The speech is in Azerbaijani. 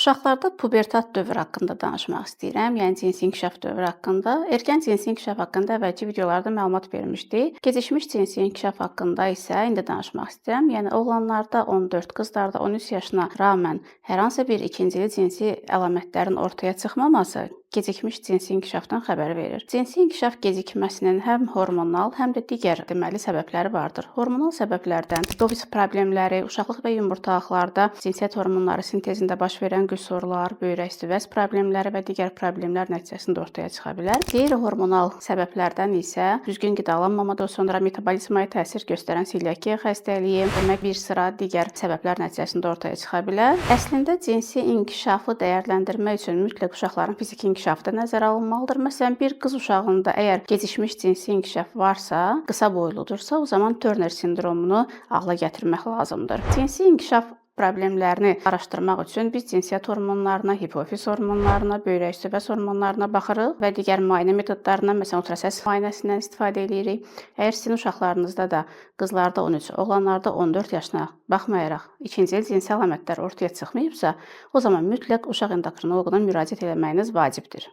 Uşaqlarda pubertat dövrü haqqında danışmaq istəyirəm, yəni cinsi inkişaf dövrü haqqında. Erkən cinsi inkişaf haqqında əvvəlki videolarda məlumat vermişdik. Gecikmiş cinsi inkişaf haqqında isə indi danışmaq istəyirəm. Yəni oğlanlarda 14, qızlarda 13 yaşına ramən hər hansı bir ikincili cinsi əlamətlərin ortaya çıxmaması gecikmiş cinsi inkişafdan xəbər verir. Cinsi inkişaf gecikməsinin həm hormonal, həm də digər deməli səbəbləri vardır. Hormonal səbəblərdən tiroid problemləri, uşaqlıq və yumurtalıqlarda cinsiyyət hormonları sintezində baş verən qüsurlar, böyrək üstü vəz problemləri və digər problemlər nəticəsində ortaya çıxa bilər. Qeyri-hormonal səbəblərdən isə düzgün qidalanmamadan sonra metabolizmaya təsir göstərən selyakiya xəstəliyi, demək bir sıra digər səbəblər nəticəsində ortaya çıxa bilər. Əslində cinsi inkişafı dəyərləndirmək üçün mütləq uşaqların fiziki inkişafı da nəzərə alınmalıdır. Məsələn, bir qız uşağında əgər gecikmiş cinsi inkişaf varsa, qısa boyludursa, o zaman Turner sindromunu ağla gətirmək lazımdır. Cinsi inkişaf problemlərini araşdırmaq üçün biz cinsiyyət hormonlarına, hipofiz hormonlarına, böyrək üstü vəz hormonlarına baxırıq və digər müayinə metodlarından, məsələn, ultrasəs müayinəsindən istifadə edirik. Əgər sizin uşaqlarınızda da qızlarda 13, oğlanlarda 14 yaşına baxmayaraq ikincil cinsi əlamətlər ortaya çıxmayıbsa, o zaman mütləq uşaq endokrinoloquna müraciət etməyiniz vacibdir.